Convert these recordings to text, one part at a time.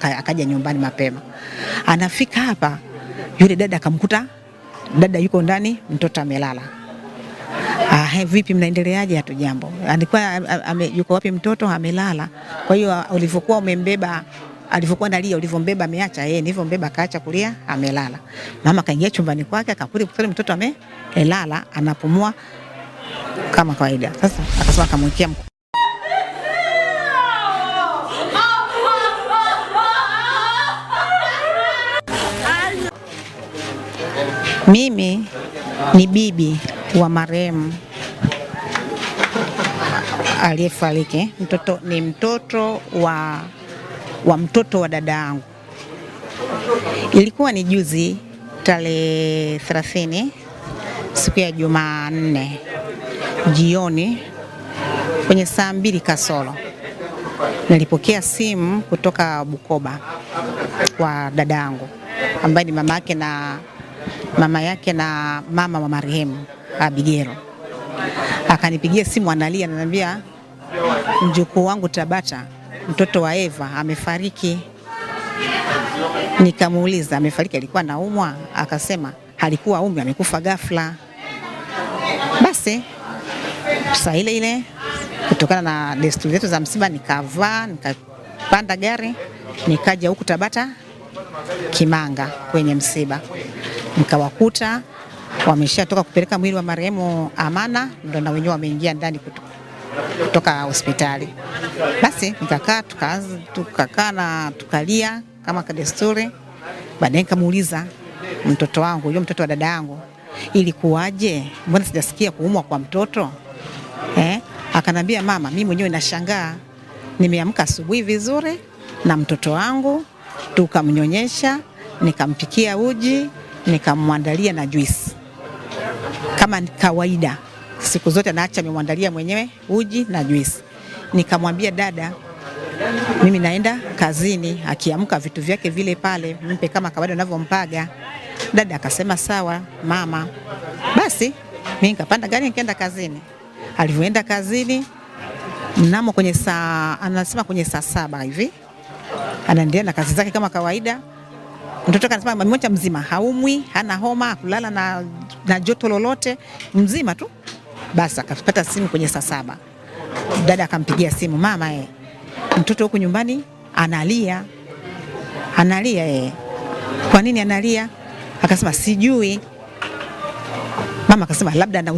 akaja nyumbani mapema. Anafika hapa, yule dada akamkuta dada yuko ndani, mtoto amelala. Vipi mnaendeleaje? Hatujambo. Alikuwa yuko wapi mtoto? Amelala. Kwa hiyo ulivyokuwa umembeba, alivyokuwa analia, ulivyombeba ameacha nilivyombeba akaacha kulia, amelala. Mama kaingia chumbani kwake akakuta mtoto amelala, anapumua kama kawaida. Sasa akasema akamwekea mimi ni bibi wa marehemu aliyefariki. Mtoto ni mtoto wa mtoto wa dada yangu. Ilikuwa ni juzi tarehe 30 siku ya Jumanne jioni kwenye saa 2 kasoro nilipokea simu kutoka Bukoba kwa dada yangu ambaye ni mama yake na mama wa marehemu Abigero. Akanipigia simu analia, ananiambia mjukuu wangu Tabata, mtoto wa Eva amefariki. Nikamuuliza amefariki alikuwa anaumwa? Akasema halikuwa umri, amekufa ghafla. Basi saa ile kutokana na desturi zetu za msiba nikapanda gari nikaja huku Tabata Kimanga kwenye msiba. Nikawakuta wameshatoka kupeleka mwili wa marehemu Amana, ndo na wenyewe wameingia ndani kutoka hospitali. Basi tukakaa na tukalia kama desturi. Baadaye nikamuuliza mtoto wangu, yule mtoto wa dada yangu, ilikuwaje? Mbona sijasikia kuumwa kwa mtoto? Akanambia mama, mimi mwenyewe nashangaa. Nimeamka asubuhi vizuri na mtoto wangu, tukamnyonyesha, nikampikia uji, nikamwandalia na juisi. Kama kawaida siku zote naacha nimwandalia mwenyewe uji na juisi. Nikamwambia dada, mimi naenda kazini, akiamka vitu vyake vile pale mpe kama kawaida ninavyompaga. Dada akasema sawa mama. Basi mimi nikapanda gari nikaenda kazini. Alivyoenda kazini mnamo kwenye saa 7 hivi anaendelea na kazi zake kama kawaida. Mtoto anasema mmoja mzima, haumwi, hana homa, kulala na joto lolote, mzima tu. Basi akapata simu kwenye saa 7. Dada akampigia simu, mama mtoto huko nyumbani analia. Kwa nini analia? Akasema sijui. Mama akasema labda na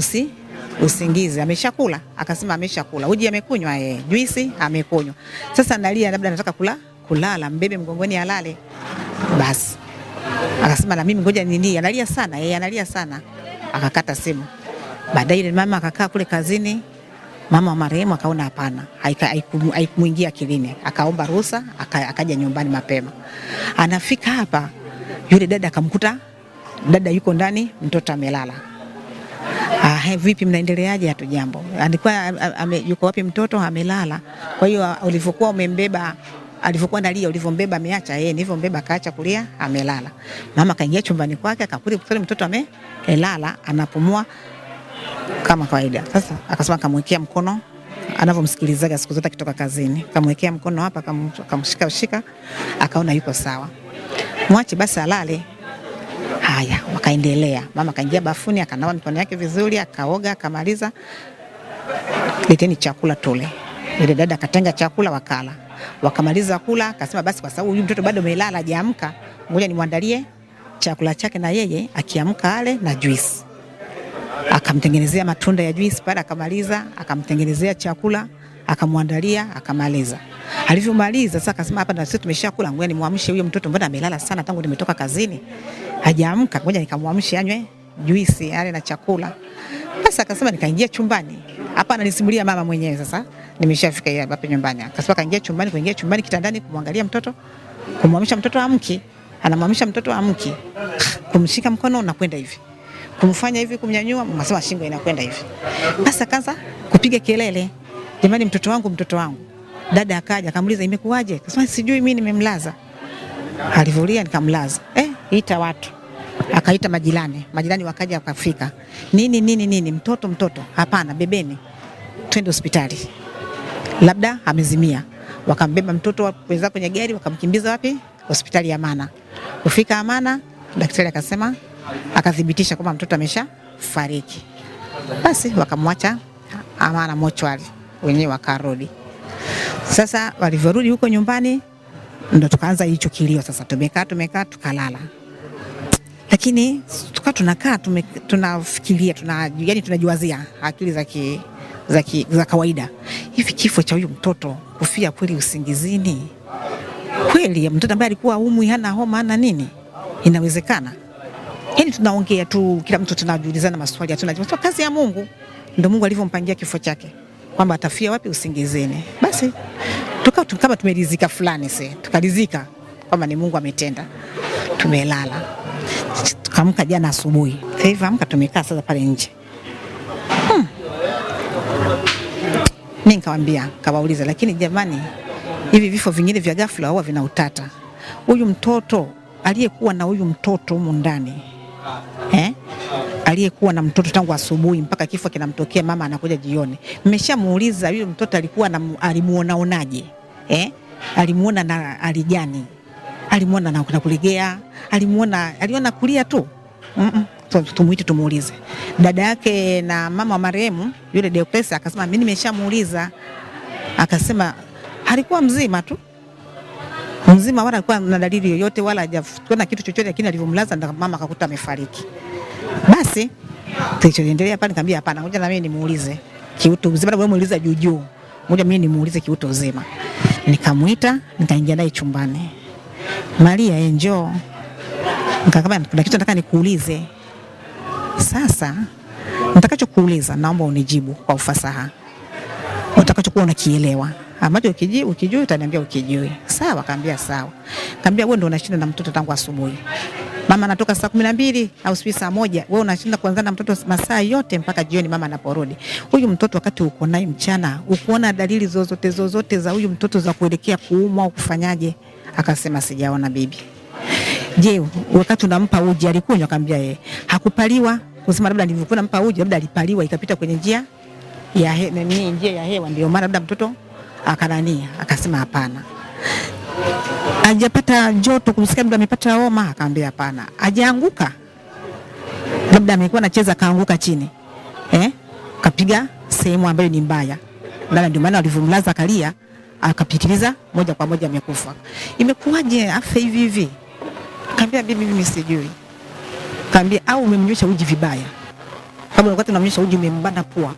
usingizi. Ameshakula? Akasema ameshakula. Uji amekunywa juisi amekunywa. Sasa analia labda anataka kulala, mbebe mgongoni alale. Basi akasema na mimi ngoja nini, analia sana, analia sana. Akakata simu. Baadaye ile mama akakaa kule kazini. Mama wa marehemu akaona hapana, haikumuingia akilini, akaomba ruhusa, akaja nyumbani mapema. Anafika hapa, yule dada akamkuta dada yuko ndani, mtoto amelala. Vipi mnaendeleaje? Hatujambo. Alikuwa yuko wapi mtoto? Amelala. Kwa hiyo ulivyokuwa umembeba, alivyokuwa analia, ulivyombeba ameacha nilivyombeba akaacha kulia, amelala. Mama kaingia chumbani kwake akakuta mtoto amelala, anapumua kama kawaida. Sasa akasema akamwekea mkono, anavyomsikilizaga siku zote akitoka kazini. Akamwekea mkono hapa, akamshika, akaona yuko sawa. Mwache basi alale. Haya, wakaendelea. Mama kaingia bafuni, akanawa mikono yake vizuri, akaoga, akamaliza. Leteni chakula tule. Ile dada akatenga chakula wakala. Wakamaliza kula, akasema basi kwa sababu huyu mtoto bado amelala hajaamka, ngoja nimwandalie chakula chake na yeye akiamka ale na juisi. Akamtengenezea matunda ya juisi pale, akamaliza, akamtengenezea chakula, akamwandalia, akamaliza. Alivyomaliza sasa akasema hapa na sisi tumeshakula, ngoja nimwamshe huyo mtoto, mbona amelala sana tangu nimetoka kazini hajaamka, ngoja nikamwamshe anywe juisi ale na chakula. Basi akasema nikaingia chumbani. Hapa ananisimulia mama mwenyewe sasa. Nimeshafika hapa nyumbani. Akasema kaingia chumbani kitandani kumwangalia mtoto, kumwamsha mtoto amki. Anamwamsha mtoto amki. Kumshika mkono na kwenda hivi. Kumfanya hivi, kumnyanyua, mnasema shingo inakwenda hivi. Basi akaanza kupiga kelele. Jamani, mtoto wangu. Dada akaja akamuuliza imekuwaje? Akasema sijui, mimi nimemlaza. Alivulia nikamlaza. Ita watu. Akaita majirani wakaja wakafika. Nini mtoto? Hapana, bebeni. Twende hospitali. Labda amezimia. wakambeba mtoto wenzao kwenye gari, wakamkimbiza wapi? Hospitali ya Amana. Kufika Amana, daktari akasema, akathibitisha kwamba mtoto ameshafariki. Basi wakamwacha Amana mochwari, wenyewe wakarudi. Sasa walivyorudi huko nyumbani ndo tukaanza hicho kilio sasa. Tumekaa tukalala. Lakini tunakaa tunafikiria, yani tunajiwazia akili za kawaida. Hivi kifo cha huyu mtoto kufia kweli usingizini? Kweli mtoto ambaye alikuwa umwi, hana homa, hana nini, inawezekana? Yani tunaongea tu, kila mtu tunajiulizana maswali, tunajua kazi ya Mungu. Ndio Mungu alivyompangia kifo chake kwamba atafia wapi? Usingizini. Basi kama tumeridhika fulani, tukalizika kwamba ni Mungu ametenda. Tumelala. Tukaamka jana asubuhi. Hivi amka, tumekaa sasa pale nje. Mimi nikamwambia, kawauliza, lakini jamani, hivi vifo vingine vya ghafla huwa vina utata. Huyu mtoto aliyekuwa na huyu mtoto humu ndani, aliyekuwa na mtoto tangu asubuhi mpaka kifo kinamtokea, mama anakuja jioni. Mmeshamuuliza huyu mtoto alimuonaonaje? Alimuona na alijani? Alimuona na kulegea? Aliona kulia tu? Tumuite tumuulize. Dada yake na mama wa marehemu yule Deoklesa akasema mimi nimeshamuuliza. Akasema alikuwa mzima tu. Mzima, wala alikuwa na dalili yoyote, wala hajaona kitu chochote, lakini alivyomlaza ndo mama akakuta amefariki. Basi tulichoendelea pale, nikamwambia hapana, ngoja na mimi nimuulize kiutu uzima. Wewe muuliza juu, ngoja mimi nimuulize kiutu uzima. Nikamuita, nikaingia naye chumbani. Maria, njoo. Nikamwambia kuna kitu nataka nikuulize. Sasa nitakachokuuliza naomba unijibu kwa ufasaha. Utakachokuwa unakielewa. Ambacho ukijui utaniambia ukijui. Sawa? Akamwambia sawa. Akamwambia wewe ndio unashinda na mtoto tangu asubuhi. Mama anatoka saa 12 au saa 1, wewe unashinda kuanza na mtoto masaa yote mpaka jioni mama anaporudi. Huyu mtoto wakati uko naye mchana, ukoona dalili zozote za huyu mtoto za kuelekea kuumwa au kufanyaje? Akasema sijaona bibi. Je, wakati unampa uji alikunywa? Akamwambia yeye hakupaliwa. Kusema labda nilivyokuwa nampa uji labda alipaliwa ikapita kwenye njia ya hewa ndio maana labda mtoto akanania. Akasema hapana. Hajapata joto kumsikia labda amepata homa? Akamwambia hapana. Hajaanguka? Labda amekuwa anacheza kaanguka chini. Kapiga sehemu ambayo ni mbaya. Ndio maana alivyomlaza kalia akapitiliza moja kwa moja amekufa. Imekuwaje afa hivi hivi? Akamwambia bibi mimi sijui. Akamwambia au umemnywesha uji vibaya? Kama wakati unamnywesha uji umembana pua,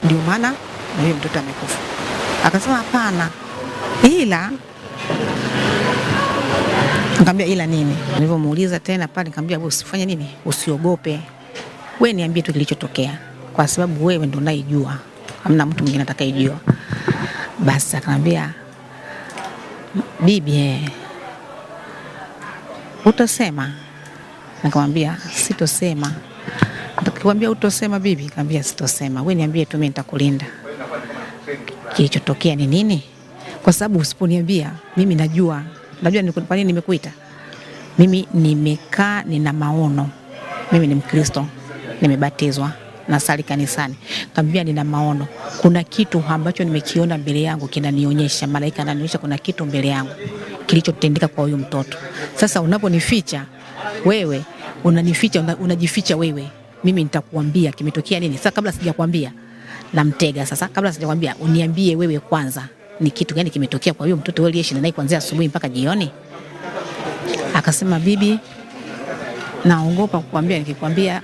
ndio maana na yule mtoto amekufa. Akasema hapana. Ila nikamwambia ila nini? Nilivyomuuliza tena pale nikamwambia wewe usifanye nini? Usiogope. Wewe niambie tu kilichotokea kwa sababu wewe ndio unayejua. Hamna mtu mwingine atakayejua. Basi akamwambia bibi utasema? Nikamwambia sitosema. Nikamwambia utosema bibi? Nikamwambia sitosema. Wewe niambie tu mimi nitakulinda. Kilichotokea ni nini? Kwa sababu usiponiambia mimi najua ni kwa nini nimekuita. Mimi nimekaa nina maono. Mimi ni Mkristo, nimebatizwa na sali kanisani. Nikamwambia nina maono. Kuna kitu ambacho nimekiona mbele yangu kinanionyesha, malaika ananionyesha kuna kitu mbele yangu kilichotendeka kwa huyu mtoto. Sasa unaponificha wewe, unajificha wewe. Mimi nitakuambia kimetokea nini. Sasa kabla sijakwambia namtega. Sasa kabla sijakwambia uniambie wewe kwanza ni kitu gani kimetokea kwa huyo mtoto wewe aliyeshinda naye kuanzia asubuhi mpaka jioni. Akasema bibi naogopa kukwambia, nikikwambia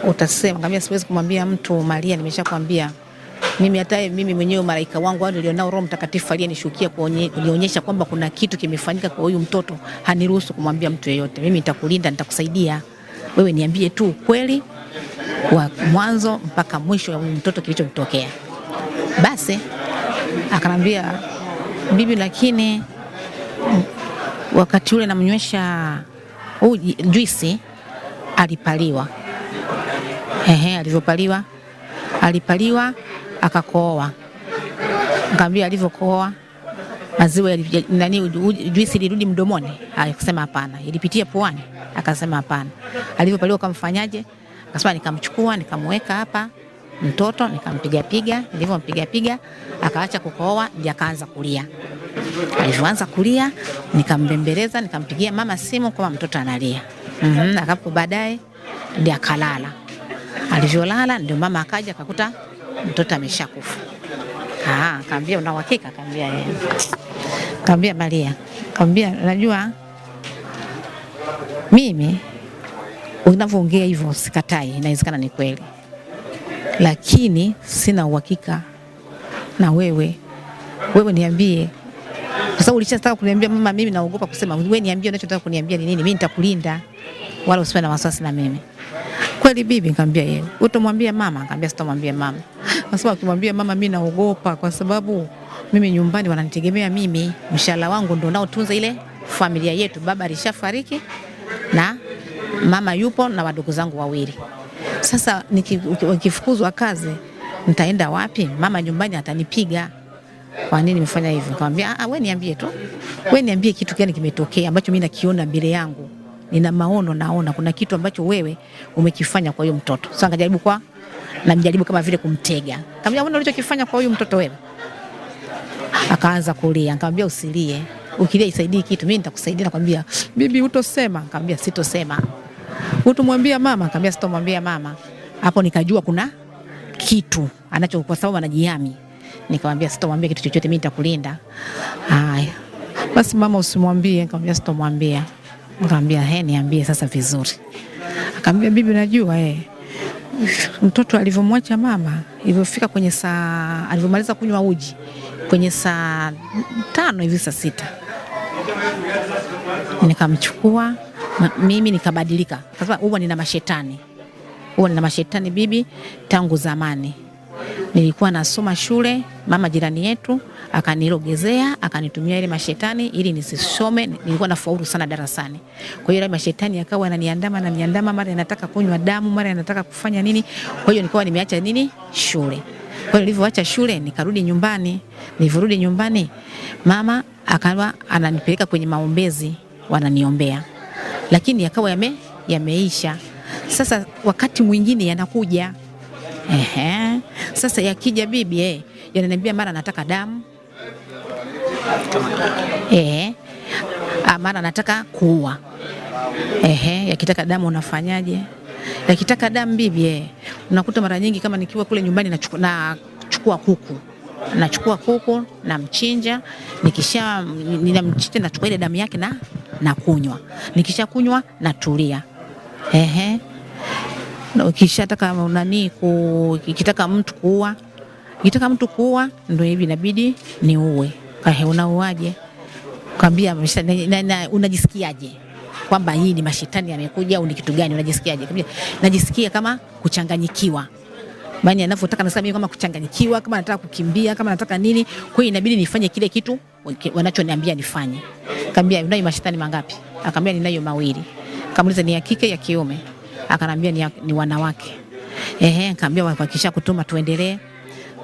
utasema. Nikamwambia siwezi kumwambia mtu Maria, nimeshakwambia. Mimi hata mimi mwenyewe malaika wangu alionao Roho Mtakatifu aliyenishukia kunionyesha kwamba kuna kitu kimefanyika kwa huyu mtoto, haniruhusu kumwambia mtu yeyote. Mimi nitakulinda, nitakusaidia. Wewe niambie tu kweli wa mwanzo mpaka mwisho wa mtoto kilichotokea. Basi akanambia bibi, lakini wakati ule namnywesha juisi alipaliwa. Alipaliwa akakooa. Nikamwambia alivyokooa maziwa juisi ilirudi mdomoni? Akasema hapana. Ilipitia puani? Akasema hapana. Alivyopaliwa kamfanyaje? Akasema nikamchukua nikamweka hapa mtoto, nikampiga, nilivyompiga akaacha kukohoa, ndiye akaanza kulia. Alianza kulia, nikambembeleza, nikampigia mama simu kama mtoto analia. Akapo baadaye ndiye akalala. Alivyolala ndio mama akaja akakuta mtoto ameshakufa. Akamwambia una uhakika? Akamwambia yeye. Akamwambia Maria, akamwambia najua mimi unavyoongea hivyo sikatai, inawezekana ni kweli. Lakini sina uhakika na wewe niambie. Kwa sababu ulishastaka kuniambia mama, mimi naogopa kusema. Wewe niambie unachotaka kuniambia ni nini, mimi nitakulinda. Wala usiwe na wasiwasi na mimi. Kweli bibi? Nikamwambia yeye. Utamwambia mama? Nikamwambia sitamwambia mama. Kwa sababu ukimwambia mama mimi naogopa, kwa sababu mimi nyumbani wananitegemea mimi. Mshahara wangu ndio unaotunza ile familia yetu. Baba alishafariki na mama yupo na wadogo zangu wawili. Sasa nikifukuzwa kazi nitaenda wapi? Mama nyumbani atanipiga. Kwa nini nimefanya hivyo? Nikamwambia wewe niambie tu. Wewe niambie kitu gani kimetokea ambacho mimi nakiona mbele yangu. Nina maono, naona kuna kitu ambacho wewe umekifanya kwa huyo mtoto. Sasa ngajaribu namjaribu kama vile kumtega. Nikamwambia wewe ulichokifanya kwa huyo mtoto wewe. Akaanza kulia. Nikamwambia usilie. Ukilia isaidie kitu, mimi nitakusaidia. Nakwambia bibi utosema? Nikamwambia sitosema. Utumwambia mama? Nikamwambia sitomwambia mama. Hapo nikajua kuna kitu anacho, kwa sababu anajihami. Nikamwambia sitomwambia kitu chochote, mimi nitakulinda. Haya. Basi mama usimwambie. Nikamwambia sitomwambia. Nikamwambia niambie sasa vizuri. Akamwambia bibi unajua mtoto alivyomwacha mama, ilivyofika kwenye alivyomaliza kunywa uji kwenye saa 5 hivi saa 6, nikamchukua mimi nikabadilika. Kwa sababu huwa nina mashetani bibi tangu zamani. Nilikuwa nasoma shule, mama jirani yetu akanilogezea, akanitumia ile mashetani ili nisisome. Nilikuwa nafaulu sana darasani. Kwa hiyo ile mashetani yakawa yananiandama, mara yanataka kunywa damu, mara yanataka kufanya nini. Kwa hiyo nilikuwa nimeacha shule. Kwa hiyo nilivyoacha shule nikarudi nyumbani. Nilivyorudi nyumbani mama akawa ananipeleka kwenye maombezi, wananiombea. Lakini yakawa yameisha. Sasa wakati mwingine yanakuja. Sasa yakija bibi yananiambia mara nataka damu. Mara nataka kuua. Yakitaka damu unafanyaje? Yakitaka damu bibi unakuta mara nyingi kama nikiwa kule nyumbani nachukua kuku. Nachukua kuku na mchinja, ninamchinja nachukua ile damu yake na kunywa. Nikisha kunywa natulia. Ukishataka ikitaka mtu kuua ndio hivi inabidi niue. Unauaje? Kwambia unajisikiaje kwamba hii ni mashetani yamekuja au ni kitu gani? Unajisikiaje? Kwambia najisikia kama kuchanganyikiwa. Bani anavyotaka nasema mimi kama kuchanganyikiwa, kama nataka kukimbia, kama nataka nini. Kwa hiyo inabidi nifanye kile kitu wanachoniambia nifanye. Kwambia unayo mashetani mangapi? Akamwambia ninayo 2. Kamuuliza ni ya kike ya kiume? Akanambia ni wanawake. Nikamwambia wakisha kutuma tuendelee.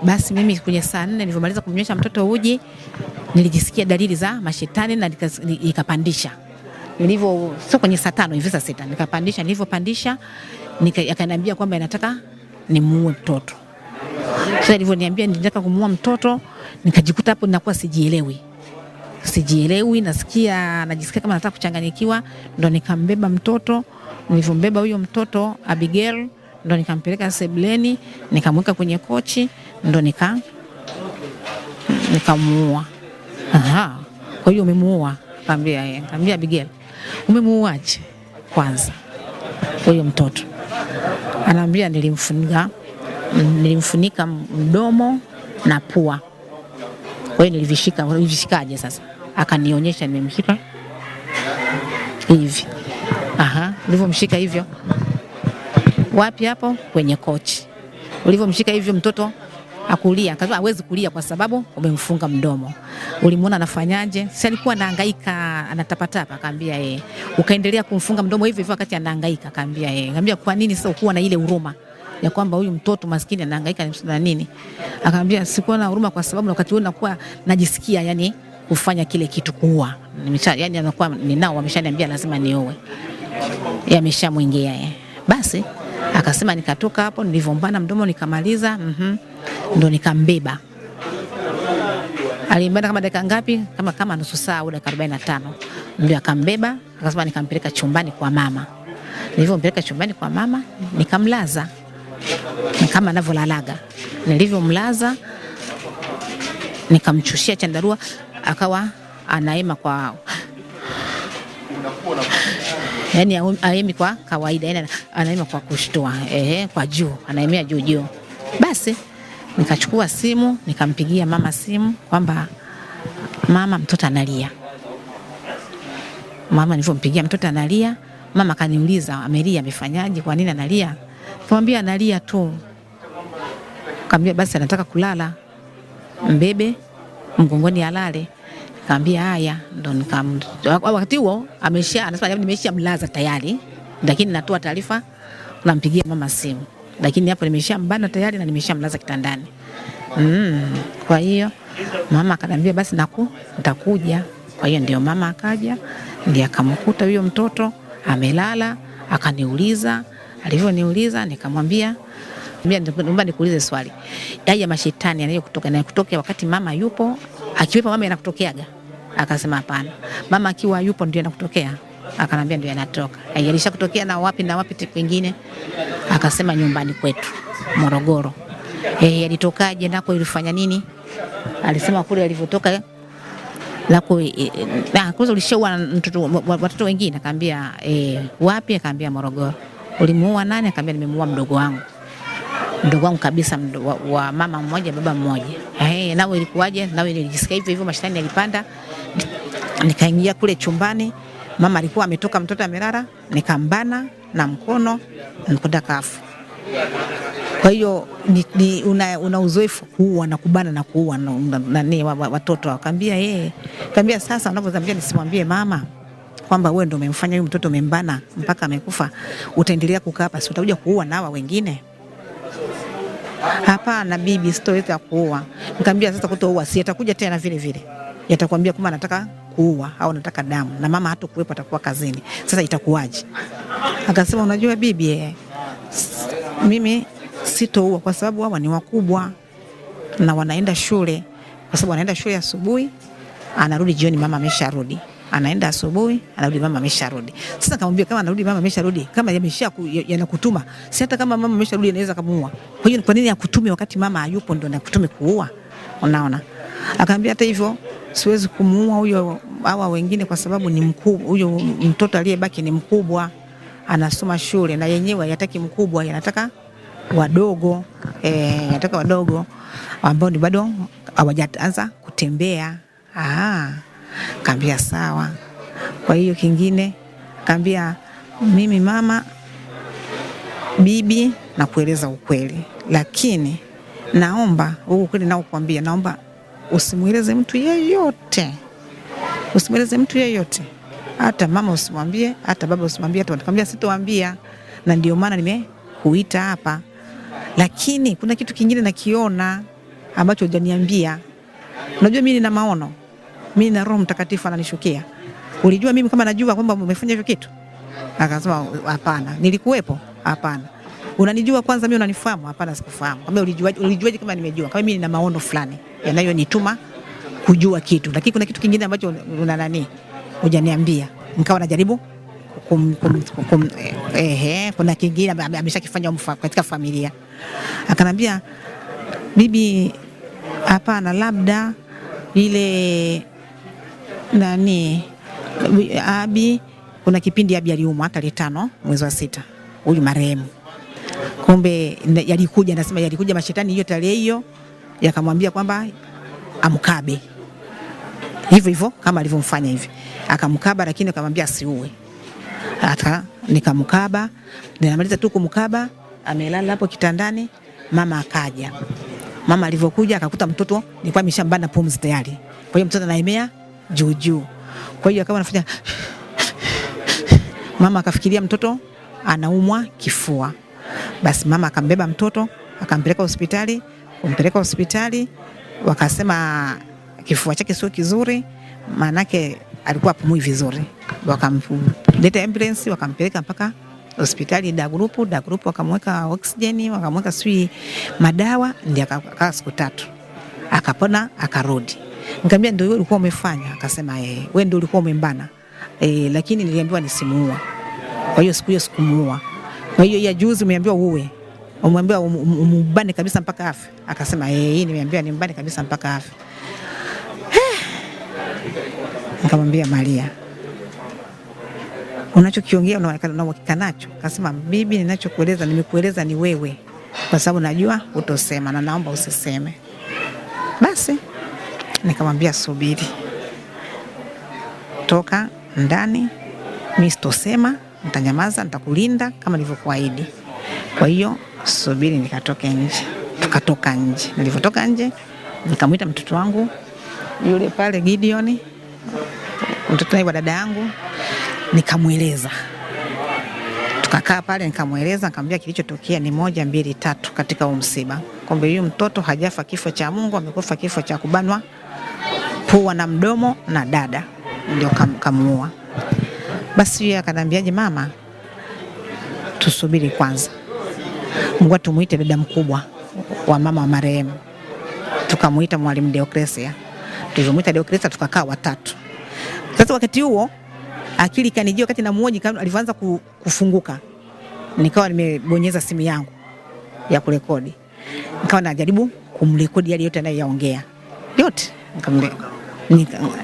Basi mimi kwenye saa 4 nilivyomaliza kumnywesha mtoto uji nilijisikia dalili za mashetani na nikapandisha. Sio kwenye saa 5 hivi saa 6 nikapandisha. Nilivyopandisha akaniambia kwamba anataka nimuue mtoto. Sasa nilivyoniambia nilitaka kumuua mtoto, nikajikuta hapo ninakuwa sijielewi, najisikia kama nataka kuchanganyikiwa. Ndo nikambeba mtoto. Nilivyombeba huyo mtoto Abigail ndo nikampeleka sebuleni, nikamweka kwenye kochi, ndo nikamuua. Kwa hiyo umemuua? Nikamwambia Abigail, umemuuaje kwanza huyo mtoto? Anaambia nilimfunika mdomo na pua. Kwa hiyo nilivishikaje sasa? Akanionyesha nimemshika hivi. Ulivyomshika hivyo wapi? Hapo kwenye kochi. Ulivyomshika hivyo mtoto akulia. Akasema hawezi kulia kwa sababu umemfunga mdomo. Ulimuona anafanyaje? Si alikuwa anahangaika, anatapatapa. Akamwambia ukaendelea kumfunga mdomo hivyo hivyo wakati anahangaika. Akamwambia akamwambia kwa nini sasa ukuwa na ile huruma ya kwamba huyu mtoto maskini anahangaika na nini? Akamwambia sikuwa na huruma kwa sababu wakati huo nakuwa najisikia kufanya kile kitu, kuua. Anakuwa ninao wameshaniambia lazima nioe. Yameshamwingia Basi Akasema nikatoka hapo, nilivombana mdomo nikamaliza, ndo nikambeba. Alimbana kama dakika ngapi? Kama nusu saa au dakika 45. Ndio akambeba, akasema nikampeleka chumbani kwa mama. Nilivyompeleka chumbani kwa mama, nikamlaza. Kama anavyolalaga. Nilivyomlaza, nikamchushia chandarua, akawa anaema kwa yani aemi kwa kawaida, yani anaema kwa kushtua, kwa juu, anaemea juu. Basi nikachukua simu, nikampigia mama simu kwamba mama, mtoto analia. Mama nilipompigia mtoto analia, mama kaniuliza amelia amefanyaje, kwa nini analia? Nikamwambia analia tu. Nikamwambia basi anataka kulala, mbebe mgongoni alale. Nikamwambia haya, ndo wakati huo anasema nimeshamlaza tayari, lakini natoa taarifa nampigia mama simu. Lakini hapo nimeshambana tayari na nimeshamlaza kitandani. Kwa hiyo mama akaniambia basi nitakuja. Kwa hiyo ndio mama akaja, ndiye akamkuta huyo mtoto amelala, akaniuliza. Alivyoniuliza nikamwambia, naomba nikuulize swali. Haya mashetani yanayokutoka wakati mama yupo, akiwepo mama yanakutokeaga? Akasema hapana. Mama akiwa yupo ndio yanakutokea? Akanambia ndio yanatoka. Haijalisha kutokea na wapi na wapi kwingine. Akasema nyumbani kwetu Morogoro. Yalitokaje nako ilifanya nini? Alisema kule alivyotoka lako kwanza ulishaua watoto wengine. Akamwambia wapi? Akamwambia Morogoro. Ulimuua nani? Akamwambia nimemuua mdogo wangu kabisa, wa mama mmoja baba mmoja. Nao ilikuwaje? Nao nilijisikia hivyo mashetani yalipanda. Nikaingia kule chumbani, mama alikuwa ametoka, mtoto amelala, nikambana na mkono nikuta kafu. Kwa hiyo una uzoefu kuua na kubana na kuua nani watoto. Akamwambia sasa unavyozambia nisimwambie mama kwamba wewe ndio umemfanya huyu mtoto, umembana mpaka amekufa, utaendelea kukaa hapa, si utakuja kuua na hawa wengine? Hapana bibi, sitoweza kuua. Nikamwambia sasa kutoua si atakuja tena vile vile. Yatakwambia kama anataka kuua au anataka damu, na mama hata kuwepo, atakuwa kazini. Sasa itakuwaje? Akasema unajua bibi, mimi sitoua kwa sababu hawa ni wakubwa na wanaenda shule. Kwa sababu wanaenda shule asubuhi, anarudi jioni mama amesharudi. Anaenda asubuhi, anarudi mama amesharudi. Sasa akamwambia kama anarudi mama amesharudi, kama yanakutuma, si hata kama mama amesharudi anaweza kumuua. Kwa hiyo kwa nini akutume wakati mama hayupo ndio anakutume kuua? Unaona? Akamwambia hata hivyo siwezi kumuua huyo hawa wengine kwa sababu ni mkubwa. Huyo mtoto aliyebaki ni mkubwa, anasoma shule, na yenyewe yataki mkubwa, yanataka wadogo. Yanataka wadogo ambao ni bado hawajaanza kutembea. Kaambia sawa. Kwa hiyo kingine kaambia mimi mama bibi na kueleza ukweli, lakini naomba ukweli nao kuambia, naomba usimueleze mtu yeyote. Usimueleze mtu yeyote. Hata mama usimwambie, hata baba usimwambie, hata nikamwambia sitowaambia, na ndio maana nimekuita hapa. Lakini kuna kitu kingine nakiona ambacho hujaniambia. Unajua mimi nina maono. Mimi na Roho Mtakatifu ananishukia. Ulijua mimi kama najua kwamba umefanya hivyo kitu? Akasema hapana. Nilikuwepo? Hapana. Unanijua kwanza mimi, unanifahamu? Hapana, sikufahamu. Kama ulijuaje kama nimejua? Kama mimi nina maono fulani yanayonituma kujua kitu. Lakini kuna kitu kingine ambacho hujaniambia. Nikawa najaribu kuna kingine ameshakifanya katika familia. Akanambia bibi, hapana, labda ile nani Abi, kuna kipindi Abi aliumwa tarehe 5 mwezi wa 6, huyu marehemu. Kumbe yalikuja, nasema yalikuja mashetani hiyo tarehe hiyo, yakamwambia kwamba amkabe hivyo kama alivyomfanya hivi. Akamkaba, lakini akamwambia asiue. Nikamkaba, ninamaliza tu kumkaba, amelala hapo kitandani. Mama akaja. Mama alivyokuja akakuta mtoto nilikuwa nimeshambana pumzi tayari. Kwa hiyo mtoto anaemea juu. Kwa hiyo akawa anafanya mama akafikiria mtoto anaumwa kifua. Basi mama akambeba mtoto akampeleka hospitali. Kumpeleka hospitali wakasema kifua chake sio kizuri, maana yake alikuwa pumui vizuri. Wakamleta ambulance wakampeleka mpaka hospitali da group wakamweka oksijeni, wakamweka sui madawa, ndio akakaa siku 3. Akapona akarudi. Nikamwambia ndio wewe ulikuwa umefanya? Akasema wewe ndio ulikuwa umembana. Lakini niliambiwa nisimuua. Kwa hiyo siku hiyo sikumuua. Kwa hiyo ya juzi umeambiwa uwe. Umwambia umbane kabisa mpaka afe. Akasema hii nimeambiwa nimbane kabisa mpaka afe. Nikamwambia Maria, unachokiongea unaonekana uhakika nacho. Akasema bibi, ninachokueleza nimekueleza ni wewe, kwa sababu najua utosema na naomba usiseme. Basi nikamwambia subiri, toka ndani, mimi sitosema, nitanyamaza, nitakulinda kama nilivyokuahidi. Kwa hiyo subiri. Nikatoka nje. Tukatoka nje. Nilipotoka nje nikamuita mtoto wangu yule pale Gideon, mtoto wa dada yangu, nikamueleza. Tukakaa pale nikamueleza, nikamwambia kilichotokea ni 1, 2, 3 katika msiba. Kumbe huyu mtoto hajafa kifo cha Mungu, amekufa kifo cha kubanwa pua na mdomo na dada ndio kamuua. Basi yeye akaniambiaje, mama, tusubiri kwanza. Mungu tumuite dada mkubwa wa mama wa marehemu. Tukamuita mwalimu Deokresia. Tulimuita Deokresia, tukakaa watatu. Sasa wakati huo akili kanijia, wakati na muoji kama alianza kufunguka, nikawa nimebonyeza simu yangu ya kurekodi. Nikawa najaribu kumrekodi yale yote anayoyaongea. Yote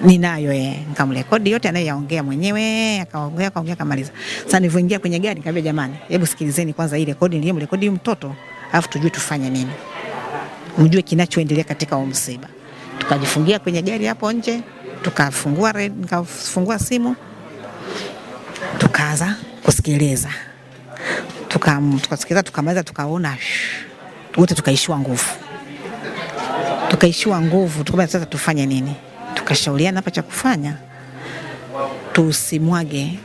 ninayo nikamrekodi yote anayoyaongea mwenyewe, akaongea kamaliza. Sasa nilipoingia kwenye gari nikamwambia, jamani, hebu sikilizeni kwanza ile rekodi niliyomrekodi mtoto, alafu tujue tufanye nini. Mjue kinachoendelea katika msiba. Tukajifungia kwenye gari hapo nje, nikafungua simu, tukaanza kusikiliza. Tukasikiliza, tukamaliza, tukaona wote tukaishiwa nguvu. Tukamwambia sasa tufanye nini? Tukashauriana hapa cha kufanya, tusimwage